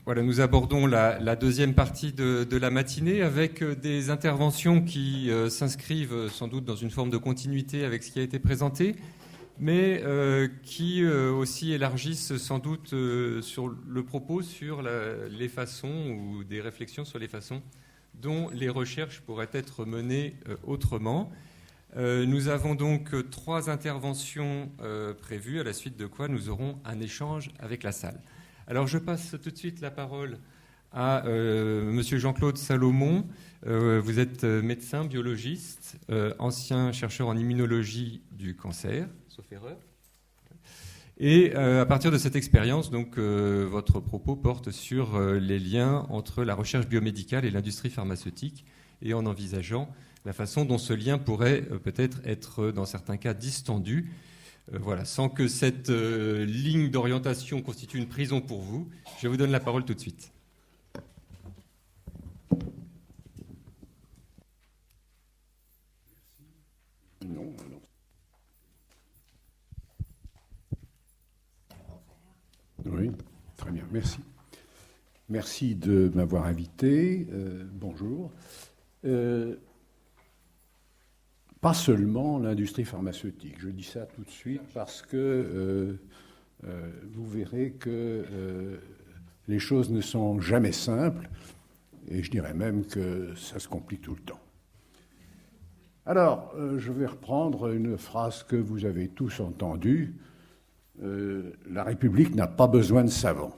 Voilà, nous abordons la deuxième partie de la matinée avec des interventions qui s'inscrivent sans doute dans une forme de continuité avec ce qui a été présenté, mais qui aussi élargissent sans doute sur le propos sur les façons ou des réflexions sur les façons dont les recherches pourraient être menées autrement. Nous avons donc 3 interventions prévues, à la suite de quoi nous aurons un échange avec la salle. Alors je passe tout de suite la parole à Monsieur Jean-Claude Salomon. Vous êtes médecin, biologiste, ancien chercheur en immunologie du cancer, sauf erreur. Et à partir de cette expérience, donc, votre propos porte sur les liens entre la recherche biomédicale et l'industrie pharmaceutique, et en envisageant la façon dont ce lien pourrait peut-être être, dans certains cas, distendu. Voilà, sans que cette ligne d'orientation constitue une prison pour vous. Je vous donne la parole tout de suite. Non. Oui, très bien, merci. Merci de m'avoir invité. Bonjour. Pas seulement l'industrie pharmaceutique. Je dis ça tout de suite parce que vous verrez que les choses ne sont jamais simples et je dirais même que ça se complique tout le temps. Alors, je vais reprendre une phrase que vous avez tous entendue. La République n'a pas besoin de savants.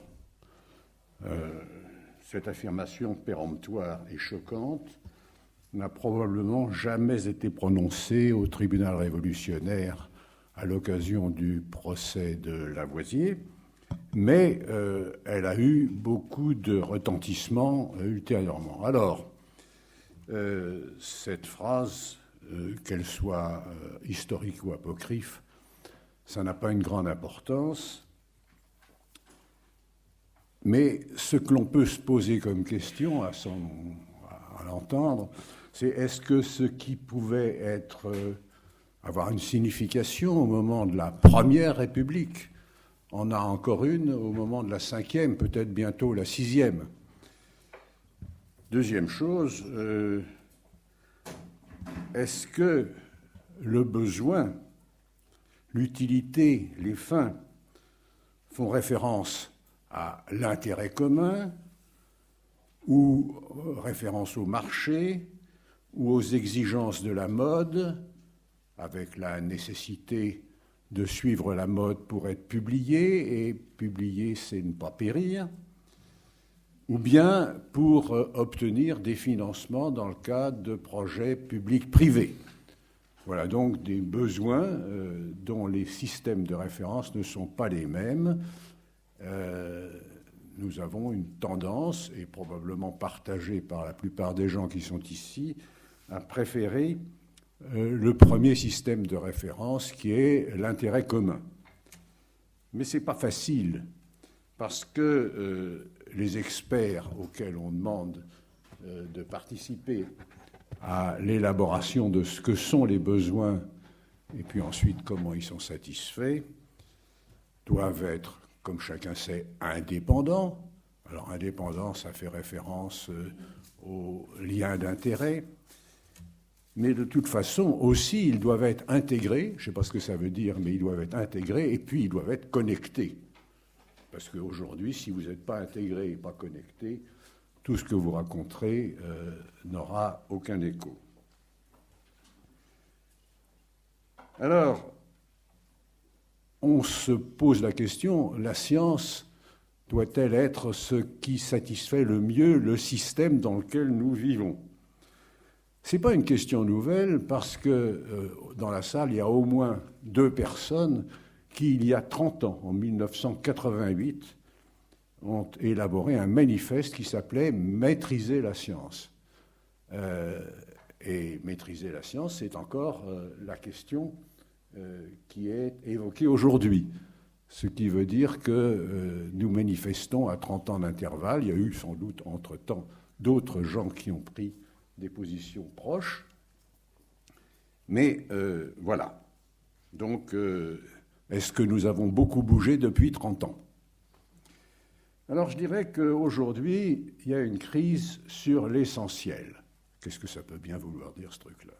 Cette affirmation péremptoire et choquante n'a probablement jamais été prononcée au tribunal révolutionnaire à l'occasion du procès de Lavoisier, mais elle a eu beaucoup de retentissement ultérieurement. Alors, cette phrase, qu'elle soit historique ou apocryphe, ça n'a pas une grande importance, mais ce que l'on peut se poser comme question à l'entendre, c'est est-ce que ce qui pouvait avoir une signification au moment de la Première République en a encore une au moment de la Cinquième, peut-être bientôt la Sixième. Deuxième chose, est-ce que le besoin, l'utilité, les fins font référence à l'intérêt commun ou référence au marché ou aux exigences de la mode, avec la nécessité de suivre la mode pour être publié, et publier, c'est ne pas périr, ou bien pour obtenir des financements dans le cadre de projets publics-privés. Voilà donc des besoins dont les systèmes de référence ne sont pas les mêmes. Nous avons une tendance, et probablement partagée par la plupart des gens qui sont ici, à préférer le premier système de référence qui est l'intérêt commun. Mais ce n'est pas facile, parce que les experts auxquels on demande de participer à l'élaboration de ce que sont les besoins et puis ensuite comment ils sont satisfaits doivent être, comme chacun sait, indépendants. Alors indépendant, ça fait référence aux liens d'intérêt. Mais de toute façon, aussi, ils doivent être intégrés, je ne sais pas ce que ça veut dire, mais ils doivent être intégrés et puis ils doivent être connectés. Parce qu'aujourd'hui, si vous n'êtes pas intégré et pas connecté, tout ce que vous raconterez n'aura aucun écho. Alors, on se pose la question, la science doit-elle être ce qui satisfait le mieux le système dans lequel nous vivons ? Ce n'est pas une question nouvelle parce que dans la salle, il y a au moins 2 personnes qui, il y a 30 ans, en 1988, ont élaboré un manifeste qui s'appelait « Maîtriser la science ». Et maîtriser la science, c'est encore la question qui est évoquée aujourd'hui. Ce qui veut dire que nous manifestons à 30 ans d'intervalle. Il y a eu sans doute entre-temps d'autres gens qui ont pris des positions proches. Mais voilà. Donc, est-ce que nous avons beaucoup bougé depuis 30 ans ? Alors je dirais qu'aujourd'hui, il y a une crise sur l'essentiel. Qu'est-ce que ça peut bien vouloir dire, ce truc-là?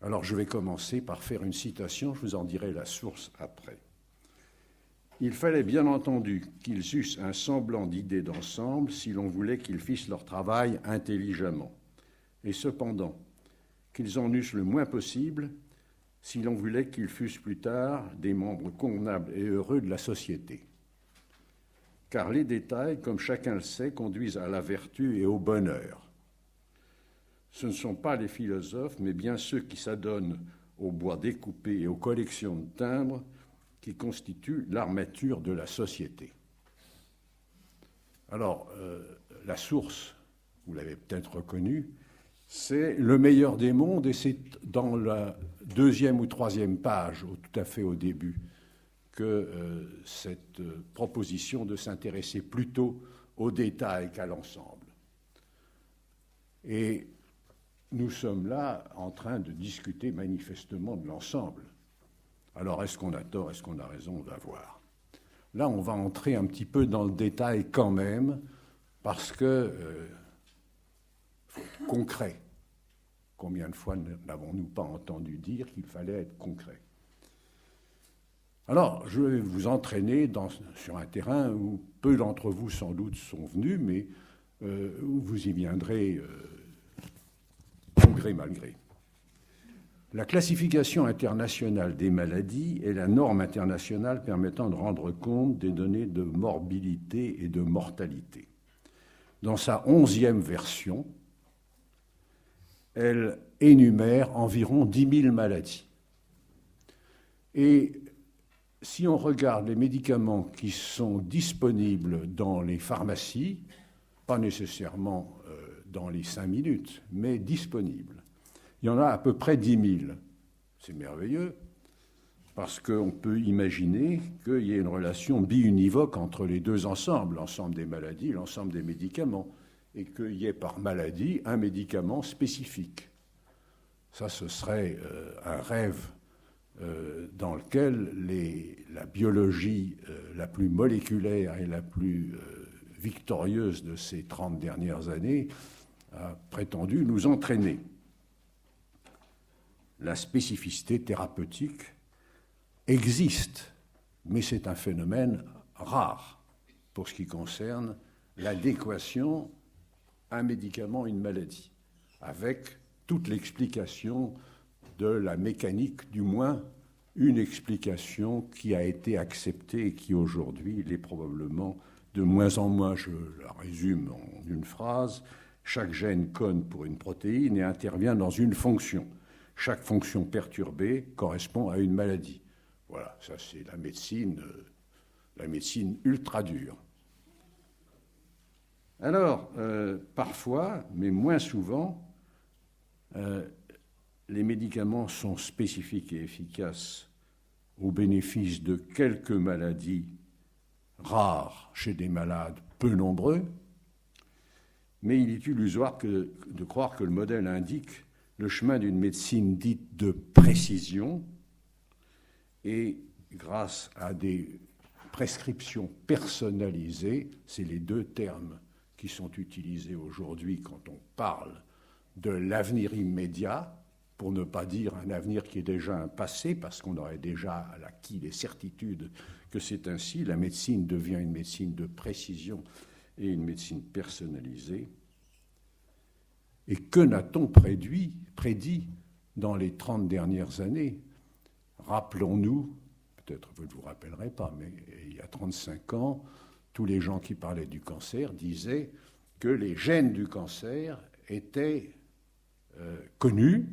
Alors je vais commencer par faire une citation, je vous en dirai la source après. Il fallait bien entendu qu'ils eussent un semblant d'idée d'ensemble si l'on voulait qu'ils fissent leur travail intelligemment. Et cependant, qu'ils en eussent le moins possible si l'on voulait qu'ils fussent plus tard des membres convenables et heureux de la société. Car les détails, comme chacun le sait, conduisent à la vertu et au bonheur. Ce ne sont pas les philosophes, mais bien ceux qui s'adonnent au bois découpé et aux collections de timbres qui constituent l'armature de la société. Alors, la source, vous l'avez peut-être reconnue, c'est Le meilleur des mondes, et c'est dans la 2e ou 3e page, tout à fait au début, que cette proposition de s'intéresser plutôt aux détails qu'à l'ensemble. Et nous sommes là en train de discuter manifestement de l'ensemble. Alors, est-ce qu'on a tort, est-ce qu'on a raison? On va voir. Là, on va entrer un petit peu dans le détail quand même, parce que faut être concret. Combien de fois n'avons-nous pas entendu dire qu'il fallait être concret? Alors, je vais vous entraîner sur un terrain où peu d'entre vous, sans doute, sont venus, mais où vous y viendrez bon gré mal gré. La classification internationale des maladies est la norme internationale permettant de rendre compte des données de morbidité et de mortalité. Dans sa 11e version, elle énumère environ 10 000 maladies. Et si on regarde les médicaments qui sont disponibles dans les pharmacies, pas nécessairement dans les 5 minutes, mais disponibles, il y en a à peu près 10 000. C'est merveilleux, parce qu'on peut imaginer qu'il y ait une relation biunivoque entre les deux ensembles, l'ensemble des maladies, l'ensemble des médicaments, et qu'il y ait par maladie un médicament spécifique. Ça, ce serait un rêve dans lequel la biologie la plus moléculaire et la plus victorieuse de ces 30 dernières années a prétendu nous entraîner. La spécificité thérapeutique existe, mais c'est un phénomène rare pour ce qui concerne l'adéquation à un médicament, une maladie, avec toute l'explication de la mécanique, du moins une explication qui a été acceptée et qui aujourd'hui l'est probablement de moins en moins. Je la résume en une phrase: chaque gène code pour une protéine et intervient dans une fonction. Chaque fonction perturbée correspond à une maladie. Voilà, ça c'est la médecine ultra dure. Alors, parfois, mais moins souvent, les médicaments sont spécifiques et efficaces au bénéfice de quelques maladies rares chez des malades peu nombreux, mais il est illusoire de croire que le modèle indique le chemin d'une médecine dite de précision, et grâce à des prescriptions personnalisées, c'est les deux termes qui sont utilisés aujourd'hui quand on parle de l'avenir immédiat, pour ne pas dire un avenir qui est déjà un passé, parce qu'on aurait déjà acquis les certitudes que c'est ainsi. La médecine devient une médecine de précision et une médecine personnalisée. Et que n'a-t-on prédit dans les 30 dernières années? Rappelons-nous, peut-être vous ne vous rappellerez pas, mais il y a 35 ans, tous les gens qui parlaient du cancer disaient que les gènes du cancer étaient connus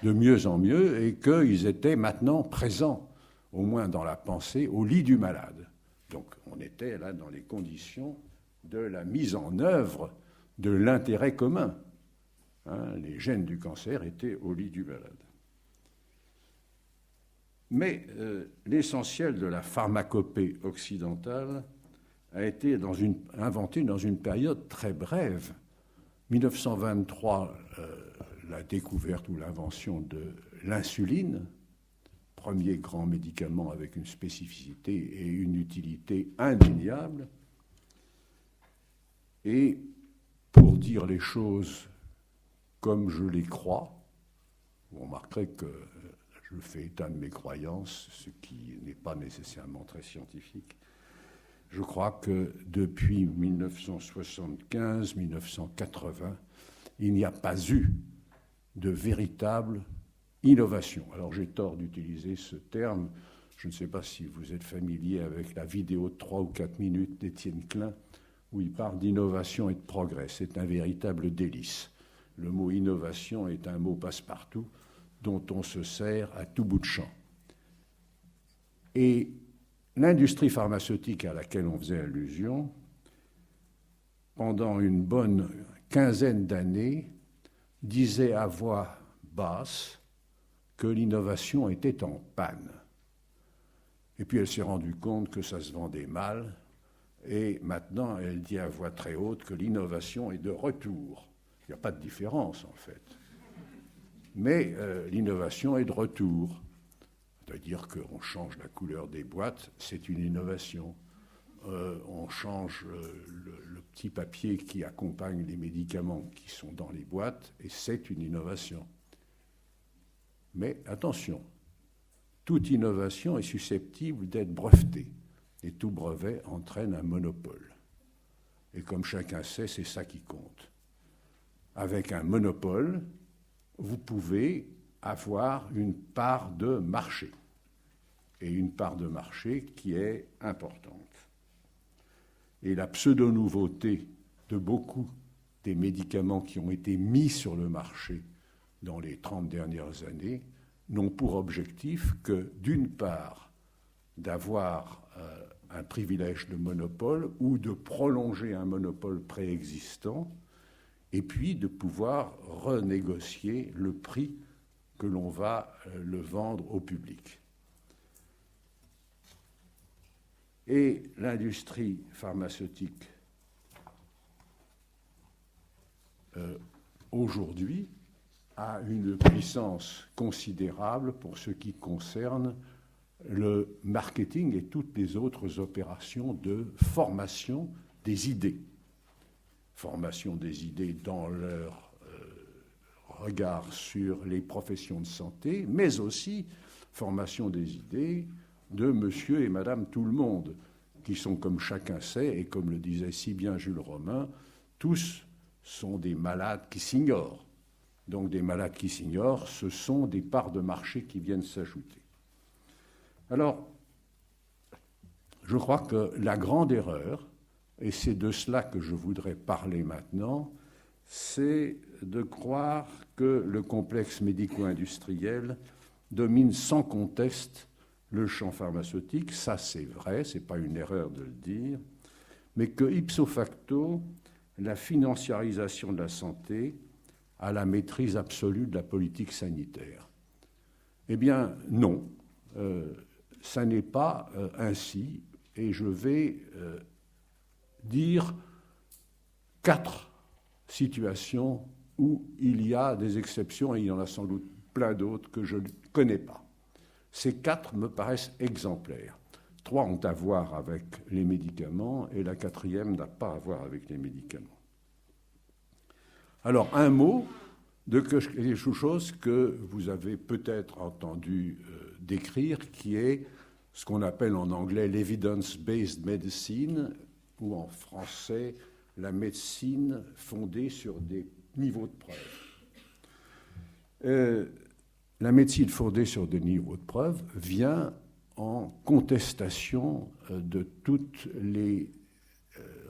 de mieux en mieux et qu'ils étaient maintenant présents, au moins dans la pensée, au lit du malade. Donc on était là dans les conditions de la mise en œuvre de l'intérêt commun. Les gènes du cancer étaient au lit du malade. Mais l'essentiel de la pharmacopée occidentale a été inventé dans une période très brève. 1923, la découverte ou l'invention de l'insuline, premier grand médicament avec une spécificité et une utilité indéniable. Et pour dire les choses comme je les crois, vous remarquerez que je fais état de mes croyances, ce qui n'est pas nécessairement très scientifique. Je crois que depuis 1975-1980, il n'y a pas eu de véritable innovation. Alors j'ai tort d'utiliser ce terme. Je ne sais pas si vous êtes familier avec la vidéo de 3 ou 4 minutes d'Étienne Klein, où il parle d'innovation et de progrès. C'est un véritable délice. Le mot innovation est un mot passe-partout dont on se sert à tout bout de champ. Et l'industrie pharmaceutique à laquelle on faisait allusion, pendant une bonne quinzaine d'années, disait à voix basse que l'innovation était en panne. Et puis elle s'est rendue compte que ça se vendait mal, et maintenant elle dit à voix très haute que l'innovation est de retour. Il n'y a pas de différence en fait. Mais l'innovation est de retour. C'est-à-dire qu'on change la couleur des boîtes, c'est une innovation. On change le petit papier qui accompagne les médicaments qui sont dans les boîtes, et c'est une innovation. Mais attention, toute innovation est susceptible d'être brevetée, et tout brevet entraîne un monopole. Et comme chacun sait, c'est ça qui compte. Avec un monopole, vous pouvez avoir une part de marché, et une part de marché qui est importante. Et la pseudo-nouveauté de beaucoup des médicaments qui ont été mis sur le marché dans les 30 dernières années n'ont pour objectif que, d'une part, d'avoir un privilège de monopole ou de prolonger un monopole préexistant, et puis de pouvoir renégocier le prix que l'on va le vendre au public. Et l'industrie pharmaceutique, aujourd'hui, a une puissance considérable pour ce qui concerne le marketing et toutes les autres opérations de formation des idées. Formation des idées dans leur regard sur les professions de santé, mais aussi formation des idées de monsieur et madame tout le monde, qui sont, comme chacun sait, et comme le disait si bien Jules Romain, tous sont des malades qui s'ignorent. Donc des malades qui s'ignorent, ce sont des parts de marché qui viennent s'ajouter. Alors, je crois que la grande erreur, et c'est de cela que je voudrais parler maintenant, c'est de croire que le complexe médico-industriel domine sans conteste le champ pharmaceutique. Ça, c'est vrai, ce n'est pas une erreur de le dire, mais que, ipso facto, la financiarisation de la santé a la maîtrise absolue de la politique sanitaire. Eh bien, non, ça n'est pas ainsi, et je vais dire 4 situations où il y a des exceptions, et il y en a sans doute plein d'autres que je ne connais pas. Ces 4 me paraissent exemplaires. 3 ont à voir avec les médicaments, et la 4e n'a pas à voir avec les médicaments. Alors, un mot de quelque chose que vous avez peut-être entendu décrire, qui est ce qu'on appelle en anglais l'evidence-based medicine, ou en français la médecine fondée sur des niveaux de preuve. La médecine fondée sur des niveaux de preuve vient en contestation de toutes les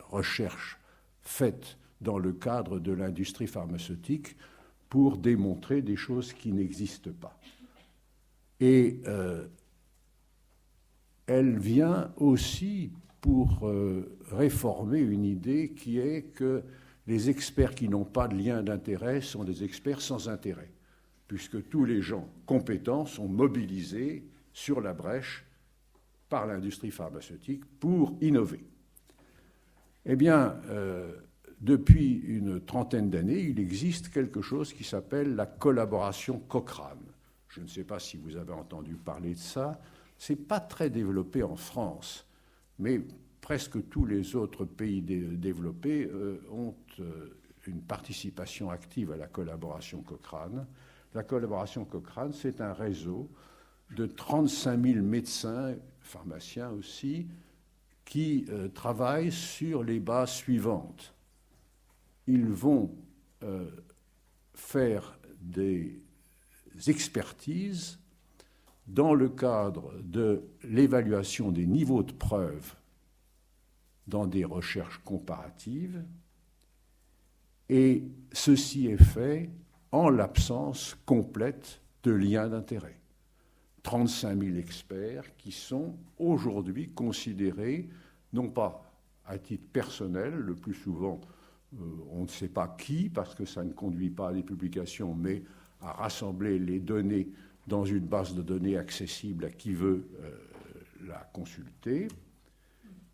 recherches faites dans le cadre de l'industrie pharmaceutique pour démontrer des choses qui n'existent pas. Et elle vient aussi pour réformer une idée qui est que les experts qui n'ont pas de lien d'intérêt sont des experts sans intérêt, puisque tous les gens compétents sont mobilisés sur la brèche par l'industrie pharmaceutique pour innover. Eh bien, depuis une trentaine d'années, il existe quelque chose qui s'appelle la collaboration Cochrane. Je ne sais pas si vous avez entendu parler de ça. Ce n'est pas très développé en France, mais presque tous les autres pays développés ont une participation active à la collaboration Cochrane. La collaboration Cochrane, c'est un réseau de 35 000 médecins, pharmaciens aussi, qui travaillent sur les bases suivantes. Ils vont faire des expertises dans le cadre de l'évaluation des niveaux de preuve dans des recherches comparatives, et ceci est fait en l'absence complète de liens d'intérêt. 35 000 experts qui sont aujourd'hui considérés, non pas à titre personnel, le plus souvent on ne sait pas qui, parce que ça ne conduit pas à des publications, mais à rassembler les données dans une base de données accessible à qui veut la consulter.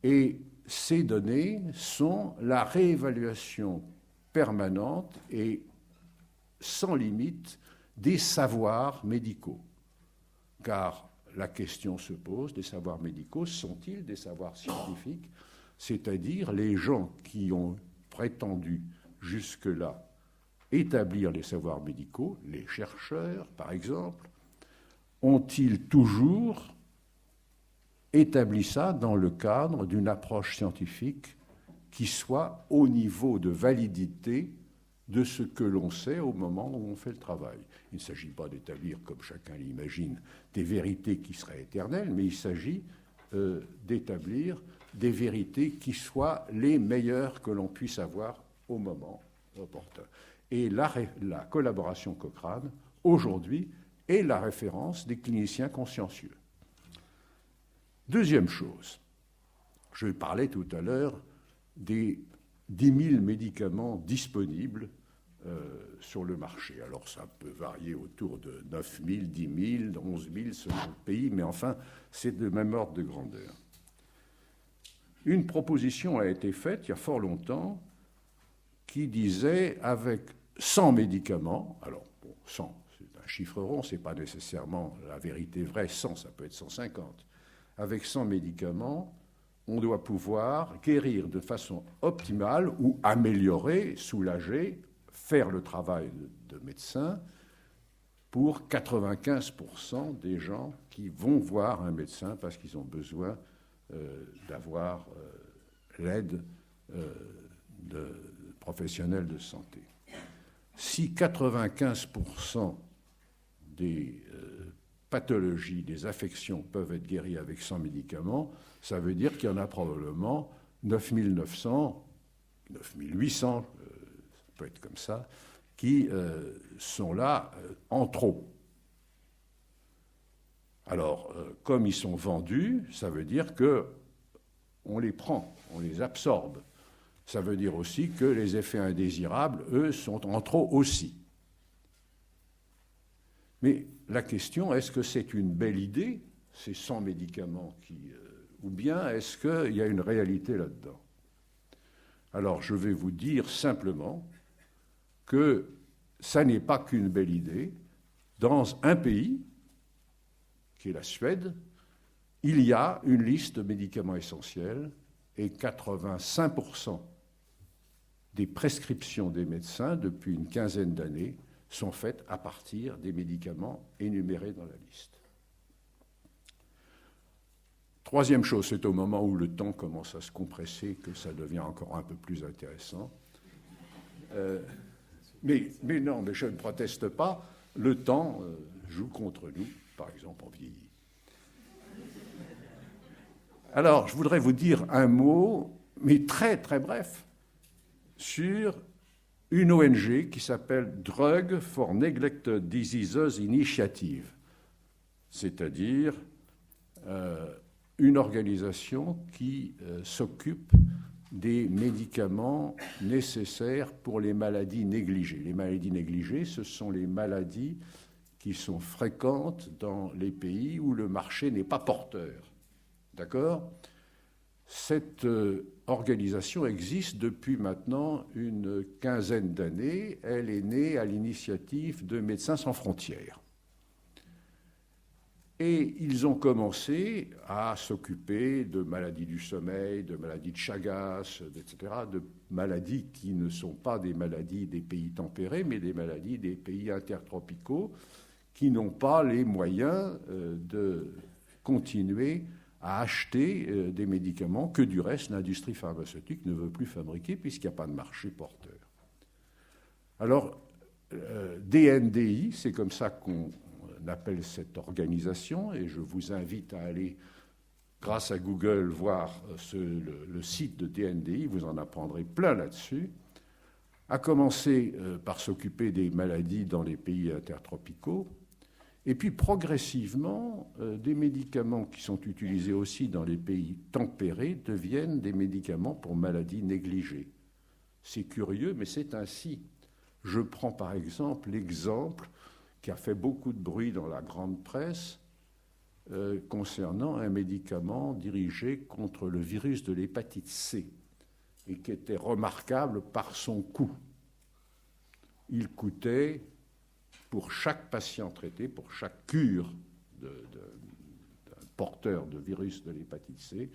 Et ces données sont la réévaluation permanente et sans limite des savoirs médicaux. Car la question se pose, des savoirs médicaux sont-ils des savoirs scientifiques, c'est-à-dire les gens qui ont prétendu jusque-là établir les savoirs médicaux, les chercheurs par exemple, ont-ils toujours établi ça dans le cadre d'une approche scientifique qui soit au niveau de validité de ce que l'on sait au moment où on fait le travail. Il ne s'agit pas d'établir, comme chacun l'imagine, des vérités qui seraient éternelles, mais il s'agit d'établir des vérités qui soient les meilleures que l'on puisse avoir au moment opportun. Et la collaboration Cochrane, aujourd'hui, est la référence des cliniciens consciencieux. Deuxième chose, je parlais tout à l'heure des 10 000 médicaments disponibles sur le marché. Alors ça peut varier autour de 9 000, 10 000, 11 000 selon le pays, mais enfin, c'est de même ordre de grandeur. Une proposition a été faite il y a fort longtemps qui disait avec 100 médicaments, alors bon, 100, c'est un chiffre rond, ce n'est pas nécessairement la vérité vraie, 100, ça peut être 150. Avec 100 médicaments, on doit pouvoir guérir de façon optimale ou améliorer, soulager, faire le travail de médecin pour 95% des gens qui vont voir un médecin parce qu'ils ont besoin d'avoir l'aide de professionnels de santé. Si 95% des pathologies, des affections peuvent être guéries avec 100 médicaments, ça veut dire qu'il y en a probablement 9 900, 9 800, ça peut être comme ça, qui sont là en trop. Alors, comme ils sont vendus, ça veut dire qu'on les prend, on les absorbe. Ça veut dire aussi que les effets indésirables, eux, sont en trop aussi. Mais la question, est-ce que c'est une belle idée, ces 100 médicaments, ou bien est-ce qu'il y a une réalité là-dedans? Alors, je vais vous dire simplement que ça n'est pas qu'une belle idée. Dans un pays, qui est la Suède, il y a une liste de médicaments essentiels et 85% des prescriptions des médecins depuis une quinzaine d'années sont faites à partir des médicaments énumérés dans la liste. Troisième chose, c'est au moment où le temps commence à se compresser que ça devient encore un peu plus intéressant. Mais non, mais je ne proteste pas. Le temps joue contre nous. Par exemple, on vieillit. Alors, je voudrais vous dire un mot, mais très, très bref, sur une ONG qui s'appelle Drug for Neglected Diseases Initiative, c'est-à-dire une organisation qui s'occupe des médicaments nécessaires pour les maladies négligées. Les maladies négligées, ce sont les maladies qui sont fréquentes dans les pays où le marché n'est pas porteur. D'accord ? Cette organisation existe depuis maintenant une quinzaine d'années. Elle est née à l'initiative de Médecins sans frontières. Et ils ont commencé à s'occuper de maladies du sommeil, de maladies de Chagas, etc., de maladies qui ne sont pas des maladies des pays tempérés, mais des maladies des pays intertropicaux qui n'ont pas les moyens de continuer à acheter des médicaments que, du reste, l'industrie pharmaceutique ne veut plus fabriquer puisqu'il n'y a pas de marché porteur. Alors, DNDi, c'est comme ça qu'on appelle cette organisation, et je vous invite à aller, grâce à Google, voir le site de DNDi, vous en apprendrez plein là-dessus, a commencé par s'occuper des maladies dans les pays intertropicaux, et puis progressivement, des médicaments qui sont utilisés aussi dans les pays tempérés deviennent des médicaments pour maladies négligées. C'est curieux, mais c'est ainsi. Je prends par exemple l'exemple qui a fait beaucoup de bruit dans la grande presse concernant un médicament dirigé contre le virus de l'hépatite C et qui était remarquable par son coût. Il coûtait, pour chaque patient traité, pour chaque cure d'un porteur de virus de l'hépatite C,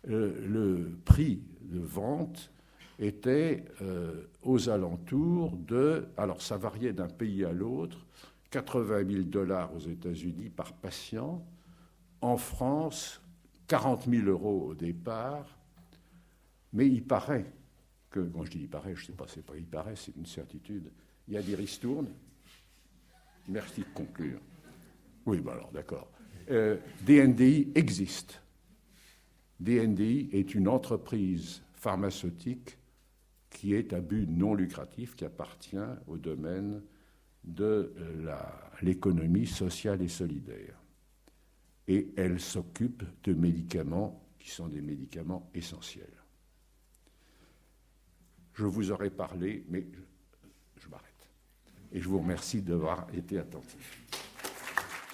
le prix de vente était aux alentours de, alors ça variait d'un pays à l'autre, 80 000 $ aux États-Unis par patient, en France, 40 000 € au départ, mais il paraît que, quand je dis il paraît, je ne sais pas, c'est pas il paraît, c'est une certitude, il y a des ristournes. Merci de conclure. Oui, ben alors, d'accord. DNDi existe. DNDi est une entreprise pharmaceutique qui est à but non lucratif, qui appartient au domaine de l'économie sociale et solidaire. Et elle s'occupe de médicaments qui sont des médicaments essentiels. Je vous aurais parlé, mais je m'arrête. Et je vous remercie d'avoir été attentif.